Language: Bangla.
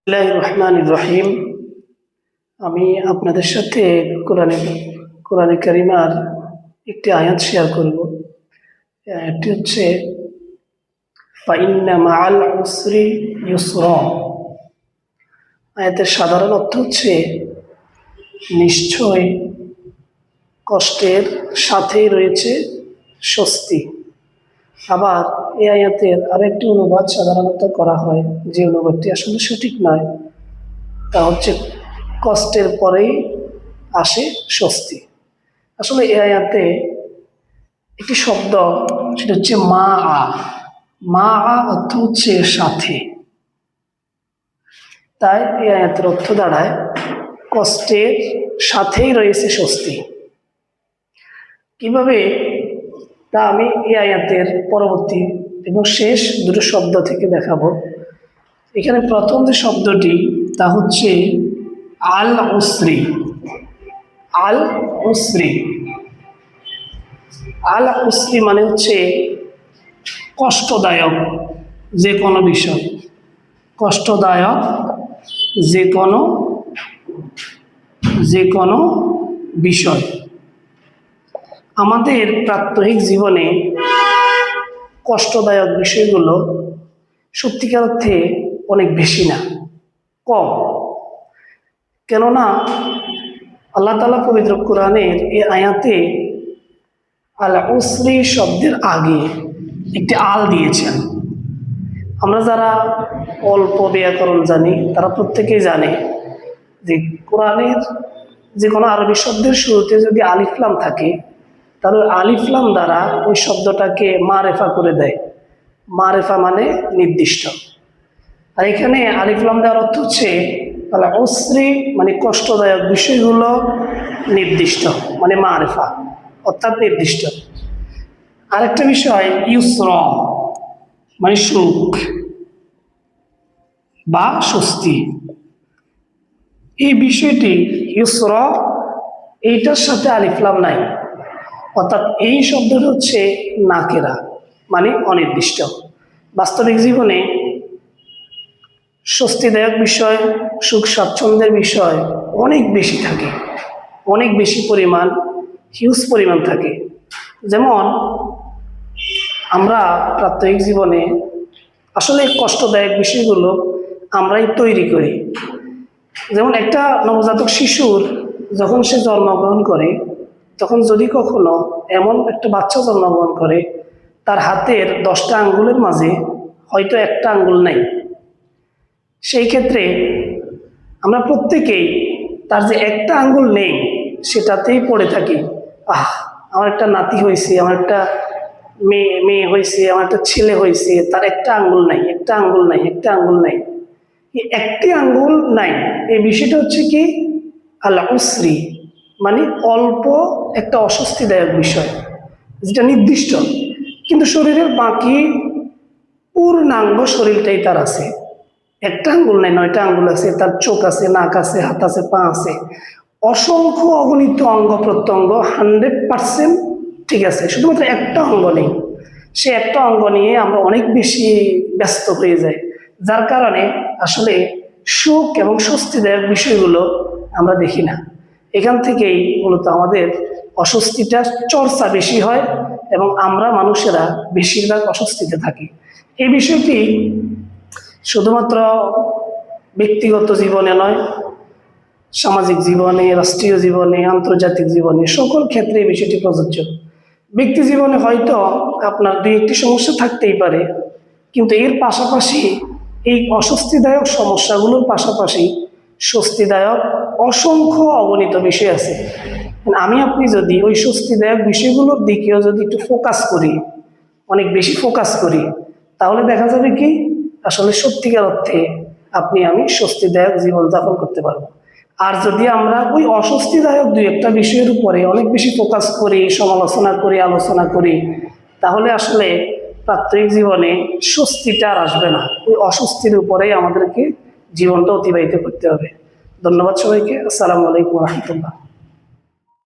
বিসমিল্লাহির রহমানির রহিম। আমি আপনাদের সাথে কোরআনে কারিমার একটি আয়াত শেয়ার করব। আয়াতটি হচ্ছে ফাইন্না মাআল উসরি ইউসরা। আয়াতের সাধারণ অর্থ হচ্ছে নিশ্চয় কষ্টের সাথেই রয়েছে স্বস্তি। আবার এই আয়াতের আরেকটি অনুবাদ সাধারণত করা হয়, যে অনুবাদটি আসলে সঠিক নয়, তা হচ্ছে কষ্টের পরেই আসে স্বস্তি। আসলে এই আয়াতে একটি শব্দ, সেটা হচ্ছে মা আ। মা আ অর্থ হচ্ছে সাথে। তাই এই আয়াতের অর্থ দাঁড়ায় কষ্টের সাথেই রয়েছে স্বস্তি। কিভাবে, তা আমি এই আয়াতের পরবর্তী এবং শেষ দুটো শব্দ থেকে দেখাবো। এখানে প্রথম যে শব্দটি, তা হচ্ছে আল উসরি। আল উসরি, আল উসরি মানে হচ্ছে কষ্টদায়ক যে কোনো বিষয়, কষ্টদায়ক যে কোনো বিষয়। আমাদের প্রাত্যহিক জীবনে কষ্টদায়ক বিষয়গুলো সত্যিকার অর্থে অনেক বেশি না, কম। কেননা আল্লাহ তাআলা পবিত্র কোরআনের এই আয়াতে আল উসরি শব্দের আগে একটি আল দিয়েছেন। আমরা যারা অল্প ব্যাকরণ জানি, তারা প্রত্যেকেই জানে যে কোরআনের যে কোনো আরবি শব্দের শুরুতে যদি আলিফ লাম থাকে, তাহলে আলিফ লাম দ্বারা ওই শব্দটাকে মারেফা করে দেয়। মারেফা মানে নির্দিষ্ট। আর এখানে আলিফ লাম দেওয়ার অর্থ হচ্ছে আল উসরি মানে কষ্টদায়ক বিষয়গুলো নির্দিষ্ট, মানে মারেফা অর্থাৎ নির্দিষ্ট। আরেকটা বিষয় ইউসরা মানে সুখ বা স্বস্তি। এই বিষয়টি ইউসরা, এইটার সাথে আলিফ লাম নাই, অর্থাৎ এই শব্দটা হচ্ছে নাকেরা মানে অনির্দিষ্ট। বাস্তবিক জীবনে স্বস্তিদায়ক বিষয়, সুখ স্বাচ্ছন্দ্যের বিষয় অনেক বেশি থাকে, অনেক বেশি পরিমাণ, হিউজ পরিমাণ থাকে। যেমন আমরা প্রাত্যহিক জীবনে আসলে কষ্টদায়ক বিষয়গুলো আমরাই তৈরি করি। যেমন একটা নবজাতক শিশুর যখন সে জন্মগ্রহণ করে, তখন যদি কখনো এমন একটা বাচ্চা জন্মগ্রহণ করে, তার হাতের 10টা আঙ্গুলের মাঝে হয়তো একটা আঙ্গুল নাই, সেই ক্ষেত্রে আমরা প্রত্যেকেই তার যে একটা আঙ্গুল নেই সেটাতেই পড়ে থাকি। আমার একটা নাতি হয়েছে, আমার একটা মেয়ে হয়েছে, আমার একটা ছেলে হয়েছে, তার একটা আঙ্গুল নাই, একটা আঙ্গুল নাই, একটা আঙ্গুল নাই। এই একটি আঙ্গুল নাই, এই বিষয়টা হচ্ছে কি আল উসরি মানে অল্প একটা অস্বস্তিদায়ক বিষয়, যেটা নির্দিষ্ট। কিন্তু শরীরের বাকি পূর্ণাঙ্গ শরীরটাই তার আছে। একটা আঙ্গুল নেই, 9টা আঙ্গুল আছে, তার চোখ আছে, নাক আছে, হাত আছে, পা আছে, অসংখ্য অগণিত অঙ্গ প্রত্যঙ্গ 100% ঠিক আছে, শুধুমাত্র একটা অঙ্গ নেই। সে একটা অঙ্গ নিয়ে আমরা অনেক বেশি ব্যস্ত হয়ে যাই, যার কারণে আসলে সুখ এবং স্বস্তিদায়ক বিষয়গুলো আমরা দেখি না। এখান থেকেই মূলত আমাদের অস্বস্তিটা চর্চা বেশি হয় এবং আমরা মানুষেরা বেশিরভাগ অস্বস্তিতে থাকি। এই বিষয়টি শুধুমাত্র ব্যক্তিগত জীবনে নয়, সামাজিক জীবনে, রাষ্ট্রীয় জীবনে, আন্তর্জাতিক জীবনে, সকল ক্ষেত্রে এই বিষয়টি প্রযোজ্য। ব্যক্তি জীবনে হয়তো আপনার 2-1টি সমস্যা থাকতেই পারে, কিন্তু এর পাশাপাশি এই অস্বস্তিদায়ক সমস্যাগুলোর পাশাপাশি স্বস্তিদায়ক অসংখ্য অগণিত বিষয় আছে। আমি আপনি যদি ওই স্বস্তিদায়ক বিষয়গুলোর দিকেও যদি একটু ফোকাস করি, অনেক বেশি ফোকাস করি, তাহলে দেখা যাবে কি আসলে সত্যিকার অর্থে আপনি আমি স্বস্তিদায়ক জীবনযাপন করতে পারবো। আর যদি আমরা ওই অস্বস্তিদায়ক 2-1টা বিষয়ের উপরে অনেক বেশি ফোকাস করি, সমালোচনা করি, আলোচনা করি, তাহলে আসলে প্রাত্যহিক জীবনে স্বস্তিটা আর আসবে না। ওই অস্বস্তির উপরেই আমাদেরকে জীবনটা অতিবাহিত করতে হবে। ধন্যবাদ সবাইকে। আসসালামু আলাইকুম ওয়া রাহমাতুল্লাহ।